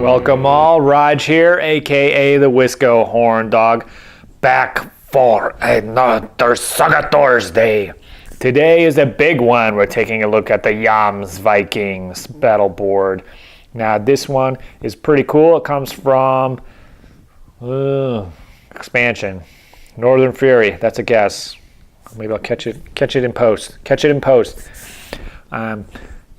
Welcome all, Rodge here, aka the Wisco Horn Dog, back for another Saga Thursday. Today is a big one. We're taking a look at the Jomsvikings battle board. Now this one is pretty cool. It comes from expansion, Northern Fury. That's a guess. Maybe I'll catch it in post.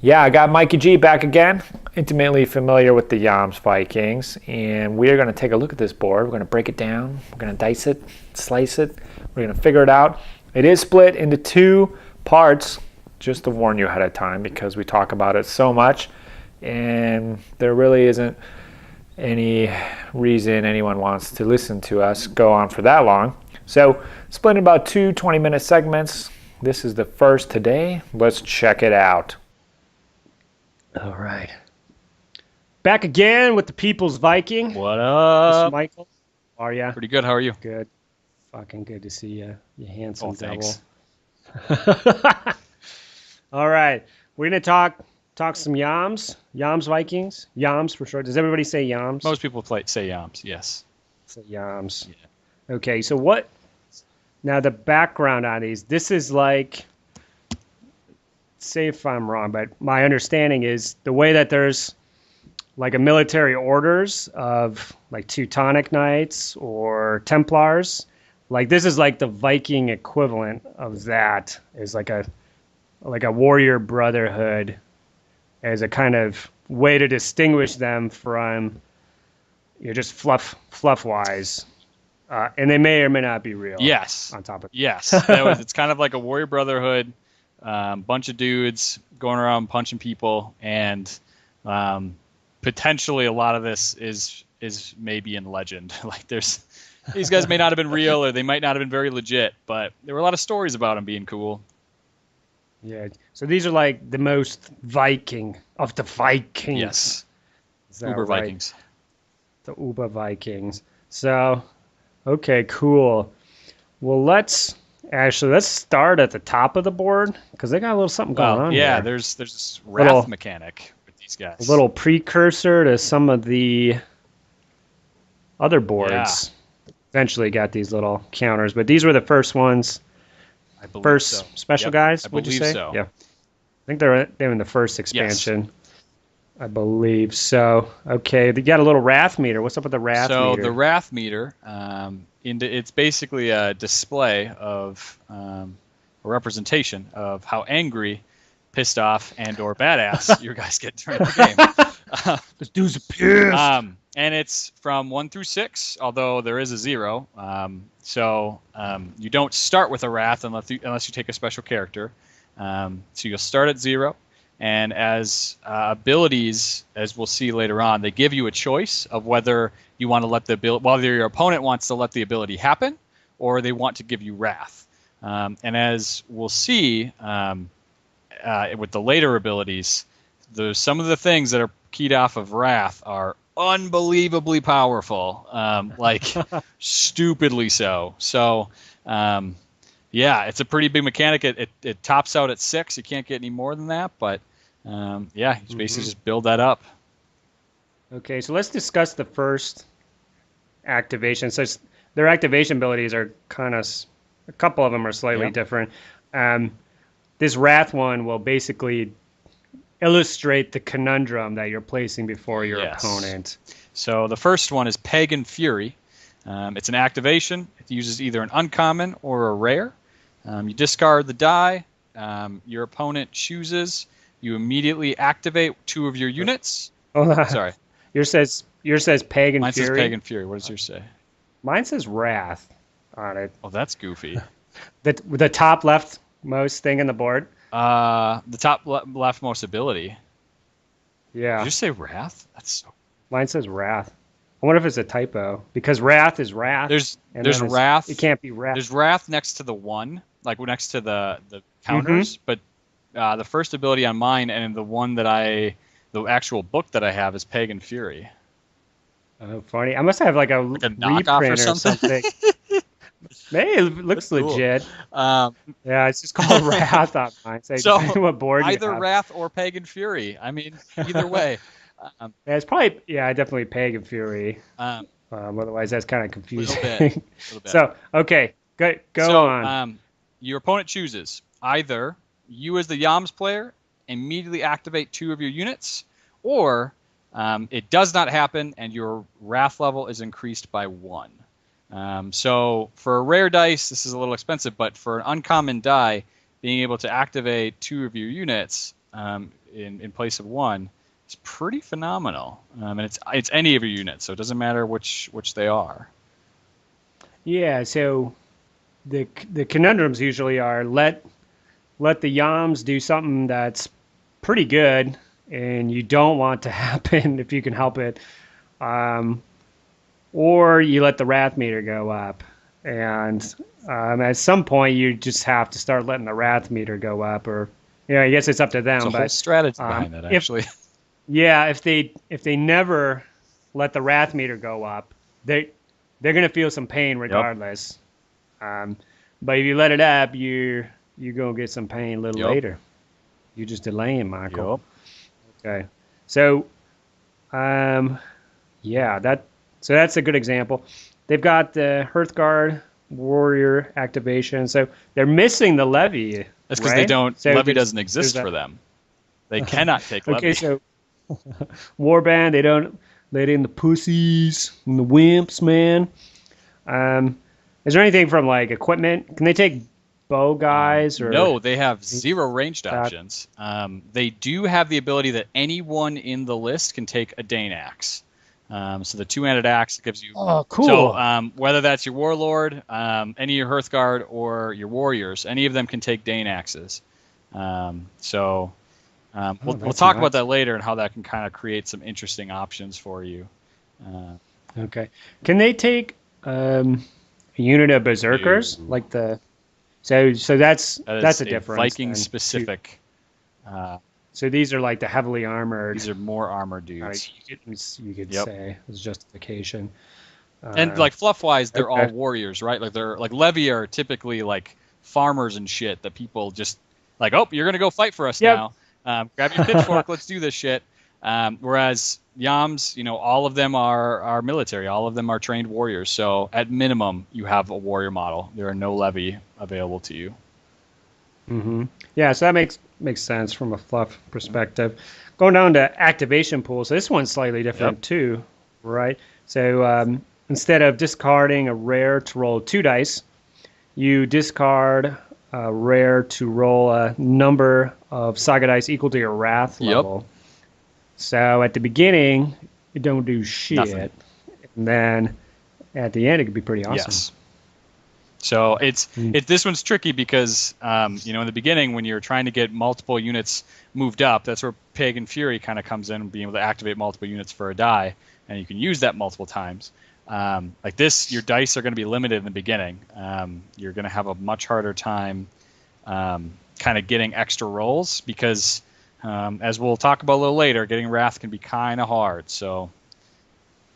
Yeah, I got Mikey G back again, intimately familiar with the Jomsvikings, and we are going to take a look at this board. We're going to break it down. We're going to dice it, slice it. We're going to figure it out. It is split into two parts, just to warn you ahead of time, because we talk about it so much, and there really isn't any reason anyone wants to listen to us go on for that long. So, split in about two 20-minute segments. This is the first today. Let's check it out. All right. Back again with the People's Viking. What This up? is Michael. How are ya? Pretty good. How are you? Good. Fucking good to see you. You handsome Thanks. devil. All right. We're going to talk some Yoms. Jomsvikings. Yoms for short. Does everybody say Yoms? Most people say Yoms, yes. Say Yoms. Yeah. Okay, so what? Now the background on these. This is like, say if I'm wrong, but my understanding is the way that there's like a military orders of like Teutonic Knights or Templars. Like this is like the Viking equivalent of that, is like a warrior brotherhood as a kind of way to distinguish them from just fluff wise. And they may or may not be real. Yes. On top of Yes. It's kind of like a warrior brotherhood, bunch of dudes going around punching people, and potentially a lot of this is maybe in legend. Like these guys may not have been real, or they might not have been very legit, but there were a lot of stories about them being cool. Yeah. So these are like the most Viking of the Vikings. Yes. Is that Uber right? Vikings. The Uber Vikings. So, okay, cool. Well, let's start at the top of the board, because they got a little something going on yeah, there. there's this wrath mechanic with these guys. A little precursor to some of the other boards. Eventually got these little counters, but these were the first ones. I believe First so. special Yep, guys, I would you believe say? so. Yeah. I think they're in the first expansion. I believe so. Okay, they got a little wrath meter. What's up with the wrath meter? So the wrath meter, it's basically a display of a representation of how angry, pissed off, and/or badass your guys get during the game. This dude's pissed. And it's from 1 through 6, although there is a 0. So you don't start with a wrath unless you take a special character. So you'll start at 0. And as abilities, as we'll see later on, they give you a choice of whether you want to whether your opponent wants to let the ability happen, or they want to give you wrath. And as we'll see with the later abilities, some of the things that are keyed off of wrath are unbelievably powerful, like stupidly so. So. Yeah, it's a pretty big mechanic. It tops out at 6. You can't get any more than that, but you basically just build that up. Okay, so let's discuss the first activation. So their activation abilities are kind of, a couple of them are slightly different. This Wrath one will basically illustrate the conundrum that you're placing before your opponent. So the first one is Pagan Fury. It's an activation. It uses either an uncommon or a rare. You discard the die. Your opponent chooses. You immediately activate 2 of your units. Sorry. Yours says Pagan Mine Fury. says Pagan Fury. What does yours say? Mine says Wrath on it. Oh, that's goofy. The top leftmost thing in the board. The top leftmost ability. Yeah. Did you say Wrath? That's so. Mine says Wrath. I wonder if it's a typo, because Wrath is Wrath. There's Wrath. It can't be Wrath. There's Wrath next to the 1, like next to the counters, but the first ability on mine and the actual book that I have is Pagan Fury. Oh, funny. I must have like a knockoff reprint or something. Hey, it looks That's cool. legit. Yeah, it's just called Wrath on mine. So So what board either you have. Wrath or Pagan Fury. I mean, either way. Yeah, it's probably definitely Pagan Fury. Um, Otherwise, that's kind of confusing. little bit. So okay, go So, on. your opponent chooses either you as the Yams player immediately activate 2 of your units, or it does not happen and your wrath level is increased by 1. So for a rare dice, this is a little expensive, but for an uncommon die, being able to activate 2 of your units in place of 1 is pretty phenomenal. And it's any of your units, so it doesn't matter which they are. Yeah, so the conundrums usually are let the Yams do something that's pretty good and you don't want to happen if you can help it, or you let the wrath meter go up, and at some point you just have to start letting the wrath meter go up, or I guess it's up to them. There's a whole strategy behind that, actually. If they never let the wrath meter go up, they're gonna feel some pain regardless. Yep. But if you let it up, you're gonna get some pain a little later. You're just delaying, Michael. Yep. Okay. So, that's a good example. They've got the Hearthguard Warrior activation, so they're missing the Levy. That's because they don't. So Levy doesn't exist for them. They cannot take Levy. Okay, so Warband, they don't let in the pussies and the wimps, man. Is there anything from like equipment? Can they take bow guys? Or no, they have 0 ranged options. They do have the ability that anyone in the list can take a Dane axe. So the 2-handed axe gives you. Oh, cool. So whether that's your warlord, any of your Hearthguard, or your warriors, any of them can take Dane axes. We'll talk about that later and how that can kind of create some interesting options for you. Okay. Can they take a unit of berserkers like the? So that's a difference. Viking specific. So these are like the heavily armored. These are more armored dudes. You could say as justification. And like fluff-wise, they're all warriors, right? Like they're like Levy are typically like farmers and shit that people just like. Oh, you're gonna go fight for us now. Grab your pitchfork. Let's do this shit. Whereas Yams, all of them are military. All of them are trained warriors. So at minimum, you have a warrior model. There are no Levy available to you. Mm-hmm. Yeah, so that makes sense from a fluff perspective. Going down to activation pools, so this one's slightly different too, right? So instead of discarding a rare to roll 2 dice, you discard a rare to roll a number of Saga dice equal to your wrath level. So at the beginning, you don't do shit. Nothing. And then at the end, it could be pretty awesome. Yes. So this one's tricky because in the beginning when you're trying to get multiple units moved up, that's where Pagan Fury kind of comes in and being able to activate multiple units for a die, and you can use that multiple times. Like this, your dice are going to be limited in the beginning. You're going to have a much harder time kind of getting extra rolls because, as we'll talk about a little later, getting Wrath can be kind of hard. So.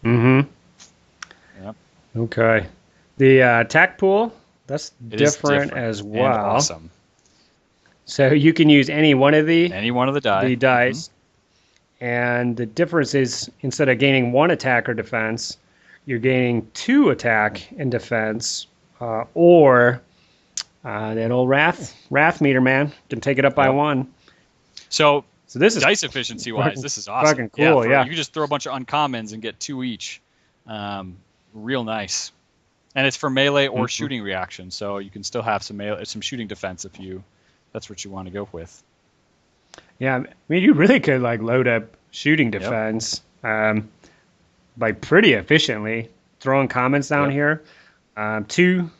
Mm-hmm. Yep. Okay. The attack pool, that's different as well. And awesome. So you can use any one of the dice. Mm-hmm. And the difference is instead of gaining 1 attack or defense, you're gaining 2 attack and defense, or that old wrath meter, man, can take it up by 1. So this is dice fucking, efficiency wise. This is awesome. Fucking cool, yeah. You can just throw a bunch of uncommons and get 2 each. Real nice. And it's for melee or shooting reaction, so you can still have some shooting defense if that's what you want to go with. Yeah, I mean, you really could like load up shooting defense by pretty efficiently throwing commons down here. 2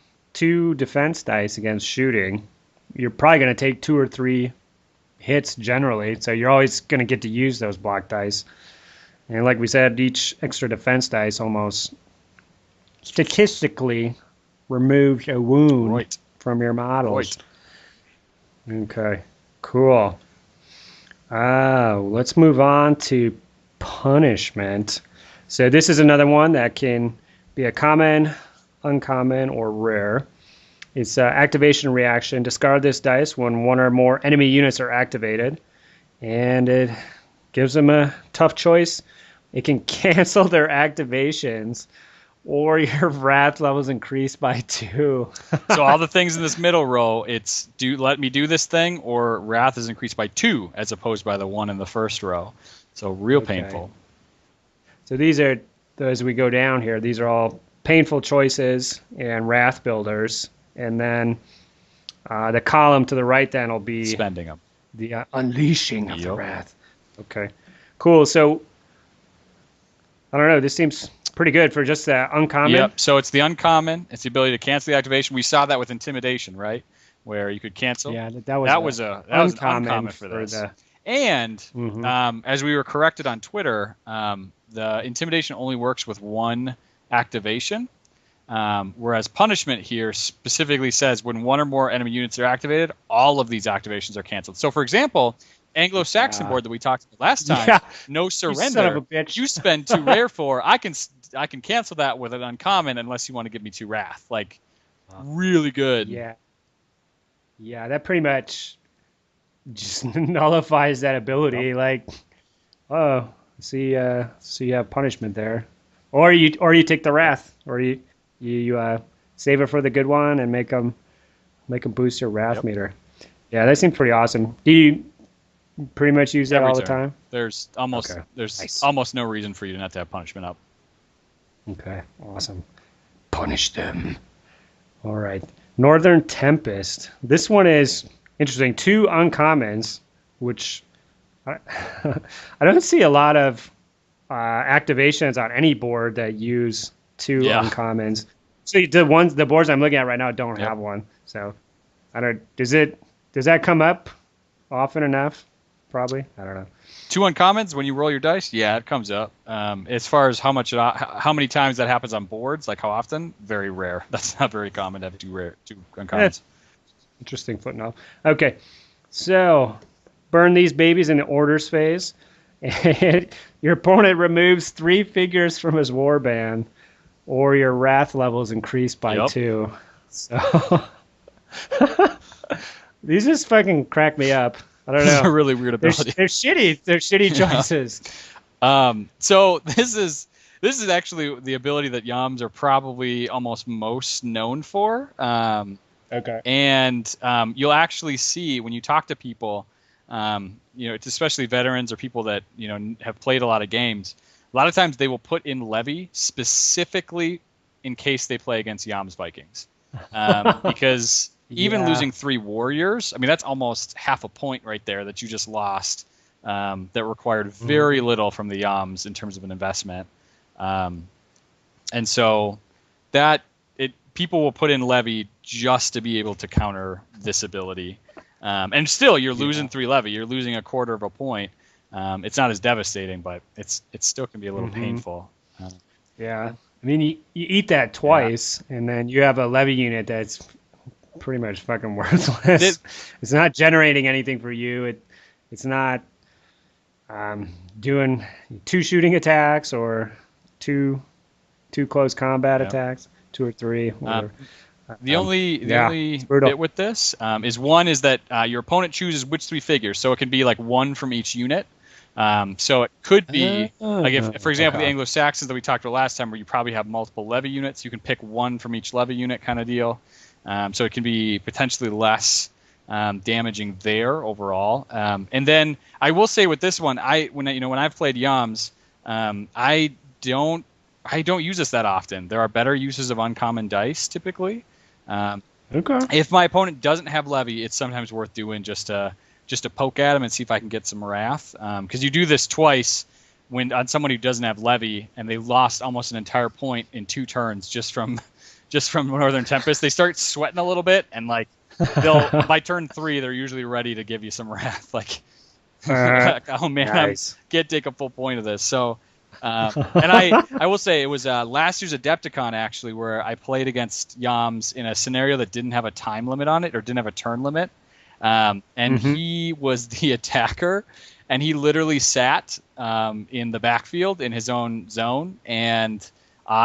defense dice against shooting. You're probably going to take 2 or 3 hits generally, so you're always going to get to use those block dice. And like we said, each extra defense dice almost statistically removes a wound from your models. Okay, cool. Let's move on to punishment. So this is another one that can be a common, uncommon, or rare. It's activation discard this dice when 1 or more enemy units are activated, and it gives them a tough choice. It can cancel their activations, or your wrath levels increase by 2. So all the things in this middle row, it's let me do this thing, or wrath is increased by 2 as opposed by the 1 in the first row. So real painful. So these are, as we go down here, these are all painful choices and wrath builders. And then the column to the right then will be spending them. The unleashing of the wrath. Okay, cool. So I don't know. This seems pretty good for just that uncommon. Yep. So it's the uncommon. It's the ability to cancel the activation. We saw that with intimidation, right? Where you could cancel. Yeah, that was uncommon for this. And as we were corrected on Twitter, the intimidation only works with one activation, whereas punishment here specifically says when one or more enemy units are activated, all of these activations are canceled. So, for example, Anglo-Saxon board that we talked about last time, no surrender. You son of a bitch. You spend 2 rare for. I can cancel that with an uncommon unless you want to give me 2 wrath. Like, really good. Yeah. Yeah, that pretty much just nullifies that ability. Like, oh, see, so you have punishment there, or you take the wrath, or you save it for the good one and make them boost your wrath meter. Yeah, that seems pretty awesome. Do you pretty much use that all the time? There's almost Nice. almost no reason for you not to have punishment up. Okay, awesome. Punish them. All right, Northern Tempest. This one is interesting. 2 uncommons, which I don't see a lot of activations on any board that use 2 uncommons. So the boards I'm looking at right now don't have one. So I don't. Does that come up often enough? Probably. I don't know. 2 uncommons when you roll your dice, yeah, it comes up. As far as how many times that happens on boards, like how often, very rare. That's not very common to have 2 uncommons. Interesting footnote. Okay, so burn these babies in the orders phase, and your opponent removes 3 figures from his warband, or your wrath levels increase by 2. So these just fucking crack me up. I don't know. It's a really weird ability. They're shitty. They're shitty choices. So this is actually the ability that Yoms are probably almost most known for. Okay. And you'll actually see when you talk to people, it's especially veterans or people that have played a lot of games. A lot of times they will put in levy specifically in case they play against Jomsvikings, because even losing 3 warriors, I mean that's almost half a point right there that you just lost. That required very little from the Yoms in terms of an investment, and so that people will put in levy just to be able to counter this ability. And still, you're losing 3 levy. You're losing a quarter of a point. It's not as devastating, but it still can be a little painful. Yeah. I mean, you eat that twice, and then you have a levy unit that's pretty much fucking worthless. It's not generating anything for you. It's not doing 2 shooting attacks or 2 close combat attacks. 2 or 3. The only bit with this is that your opponent chooses which 3 figures, so it can be like 1 from each unit. So it could be like if, for example, the Anglo-Saxons that we talked about last time, where you probably have multiple levy units, you can pick 1 from each levy unit kind of deal. So it can be potentially less damaging there overall. And then I will say with this one, when I've played Yoms, I don't use this that often. There are better uses of uncommon dice typically. If my opponent doesn't have levy, it's sometimes worth doing just to poke at him and see if I can get some wrath. Because you do this twice on someone who doesn't have levy, and they lost almost an entire point in 2 turns just from Northern Tempest. They start sweating a little bit, and like by turn 3, they're usually ready to give you some wrath. Like, oh man, nice. I can't take a full point of this. So. And I will say it was last year's Adepticon actually where I played against Yoms in a scenario that didn't have a time limit on it or didn't have a turn limit, and he was the attacker, and he literally sat in the backfield in his own zone and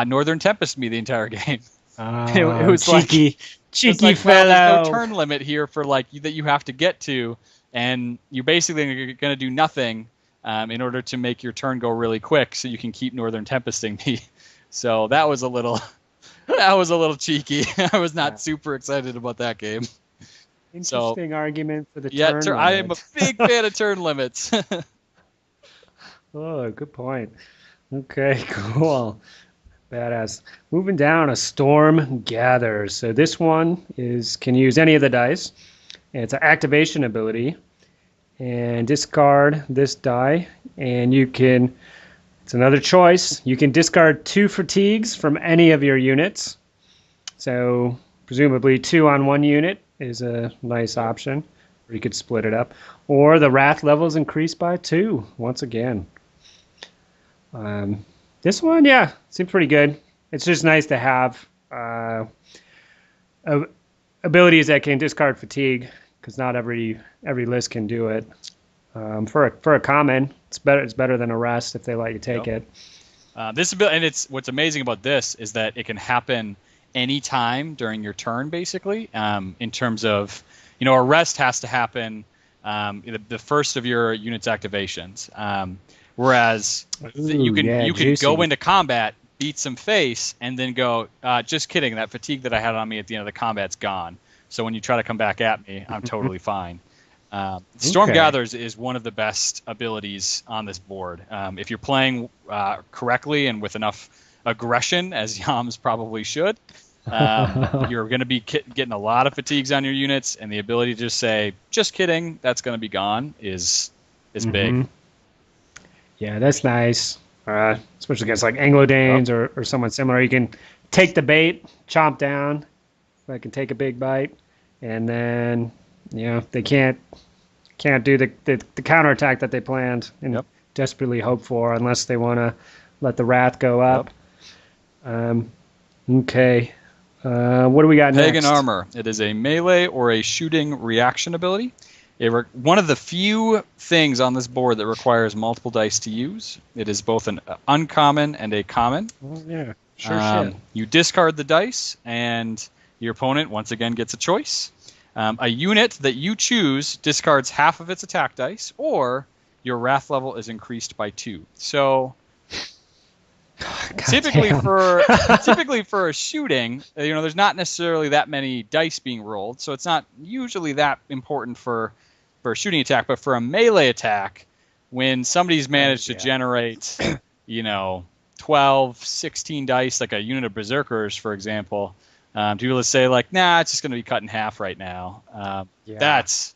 Northern Tempest me the entire game. It was cheeky Well, fellow. there's no turn limit here for that you have to get to, and you're basically going to do nothing. in order to make your turn go really quick, so you can keep Northern Tempesting me. So that was a little cheeky. I was not super excited about that game. Interesting argument for the turn limit. I am a big fan of turn limits. Oh, good point. Okay, cool. Badass. Moving down, a storm gathers. So this one can use any of the dice. And it's an activation ability. And discard this die. And it's another choice. You can discard 2 fatigues from any of your units. So presumably 2 on one unit is a nice option. Or you could split it up. Or the wrath levels increase by 2 once again. This one, yeah, seems pretty good. It's just nice to have abilities that can discard fatigue, because not every list can do it. For a common, it's better than a rest if they let you take it. This ability, and what's amazing about this is that it can happen anytime during your turn, basically. In terms of, a rest has to happen the first of your unit's activations. Whereas you can go into combat, beat some face, and then go, just kidding, that fatigue that I had on me at the end of the combat's gone. So when you try to come back at me, I'm totally fine. Storm Gathers is one of the best abilities on this board. If you're playing correctly and with enough aggression, as Yoms probably should, you're going to be getting a lot of fatigues on your units, and the ability to just say, just kidding, that's going to be gone is big. Yeah, that's nice. Especially against like Anglo-Danes or someone similar. You can take the bait, chomp down, I can take a big bite, and then they can't do the counterattack that they planned and desperately hope for, unless they want to let the wrath go up. Okay. What do we got next? Pagan Armor. It is a melee or a shooting reaction ability. One of the few things on this board that requires multiple dice to use. It is both an uncommon and a common. Oh, yeah, sure. You discard the dice, and your opponent once again gets a choice. A unit that you choose discards half of its attack dice, or your wrath level is increased by 2. So typically for a shooting, there's not necessarily that many dice being rolled, so it's not usually that important for a shooting attack. But for a melee attack, when somebody's managed to generate 12, 16 dice, like a unit of berserkers, for example, to be able to say, like, nah, it's just going to be cut in half right now. That's,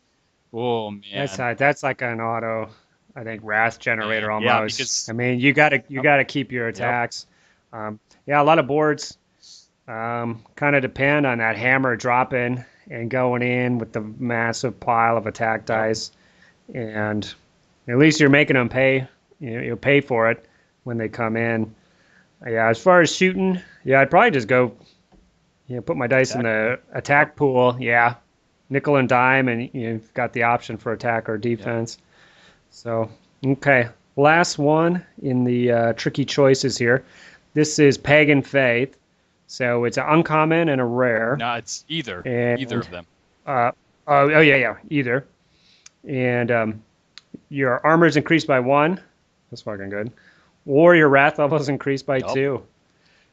oh man, that's like an auto, I think, wrath generator almost. Yeah, because, I mean, you gotta keep your attacks. A lot of boards kind of depend on that hammer dropping and going in with the massive pile of attack dice, and at least you're making them pay. You'll pay for it when they come in. As far as shooting, I'd probably just go. Put my dice in the attack pool. Nickel and dime, and you've got the option for attack or defense. So, okay. Last one in the tricky choices here. This is Pagan Faith. So it's an uncommon and a rare. No, it's either of them. Either. And your armor is increased by 1. That's fucking good. Or your wrath level is increased by 2.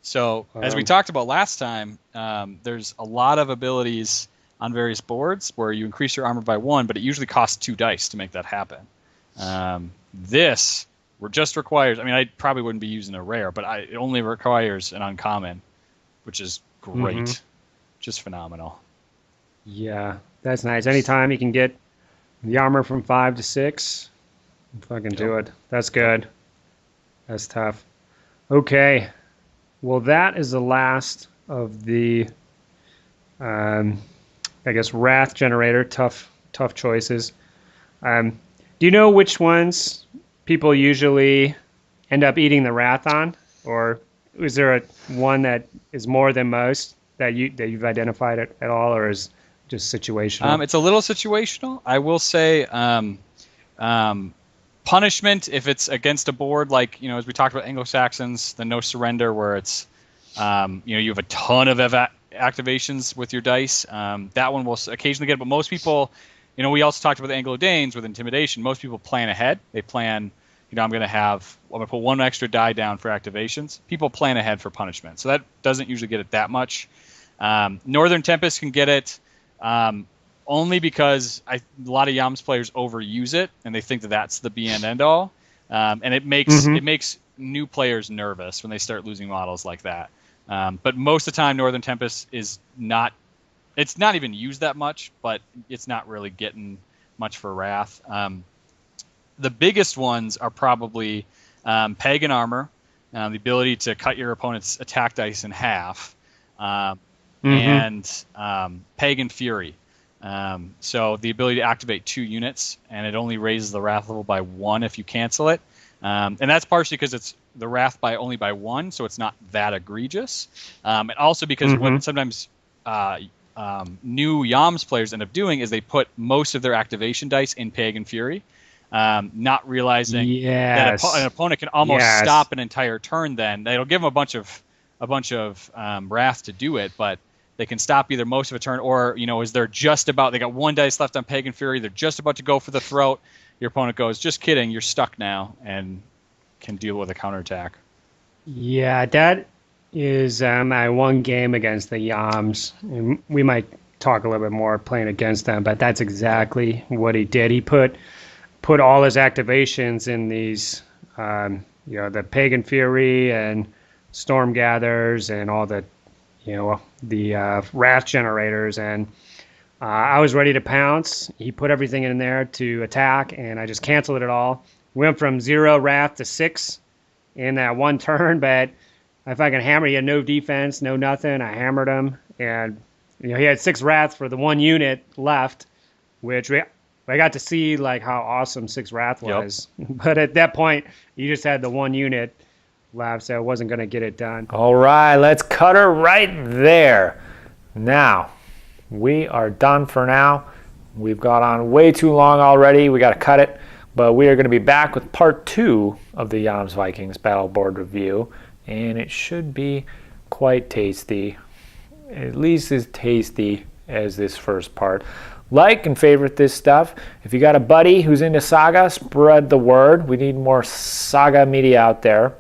So, as we talked about last time, there's a lot of abilities on various boards where you increase your armor by 1, but it usually costs 2 dice to make that happen. This just requires, I probably wouldn't be using a rare, but it only requires an uncommon, which is great. Just phenomenal. Yeah, that's nice. Anytime you can get the armor from 5 to 6, fucking do it. That's good. That's tough. Okay. Well, that is the last of the, wrath generator. Tough choices. Do you know which ones people usually end up eating the wrath on, or is there one that is more than most that you've identified at all, or is it just situational? It's a little situational. I will say, punishment, if it's against a board, like, as we talked about Anglo-Saxons, the no surrender, where it's, you have a ton of activations with your dice. That one will occasionally get it, but most people, we also talked about the Anglo-Danes with intimidation. Most people plan ahead. They plan, I'm going to put one extra die down for activations. People plan ahead for punishment, so that doesn't usually get it that much. Northern Tempest can get it only because a lot of Yams players overuse it and they think that that's the be and end all, and it makes new players nervous when they start losing models like that. But most of the time, Northern Tempest is not. It's not even used that much, but it's not really getting much for Wrath. The biggest ones are probably Pagan Armor, the ability to cut your opponent's attack dice in half, and Pagan Fury. So the ability to activate 2 units, and it only raises the Wrath level by 1 if you cancel it. And that's partially because it's the Wrath only by 1, so it's not that egregious. And also because what sometimes new Yams players end up doing is they put most of their activation dice in Pagan Fury, not realizing that an opponent can almost stop an entire turn. Then it'll give them a bunch of Wrath to do it, but they can stop either most of a turn or, as they're just about, they got 1 dice left on Pagan Fury, they're just about to go for the throat. Your opponent goes, just kidding, you're stuck now, and can deal with a counterattack. Yeah, that is my one game against the Yams. And we might talk a little bit more playing against them, but that's exactly what he did. He put all his activations in these, the Pagan Fury and Storm Gathers and all the, the Wrath generators, and I was ready to pounce. He put everything in there to attack, and I just canceled it all. Went from 0 Wrath to 6 in that one turn, but if I can hammer, he had no defense, no nothing. I hammered him, and he had 6 Wrath for the 1 unit left, which I got to see like how awesome 6 Wrath was. Yep. But at that point, you just had the 1 unit left, so I wasn't going to get it done. All right, let's cut her right there. Now, we are done for now. We've got on way too long already. We got to cut it. But we are going to be back with part 2 of the Jomsvikings battle board review. And it should be quite tasty. At least as tasty as this first part. Like and favorite this stuff. If you got a buddy who's into Saga, spread the word. We need more Saga media out there.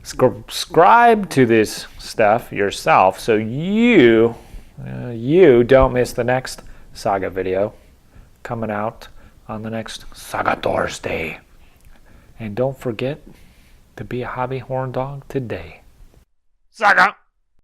Subscribe to this stuff yourself so you don't miss the next Saga video coming out on the next Saga Thursday. And don't forget to be a hobby horn dog today. Saga!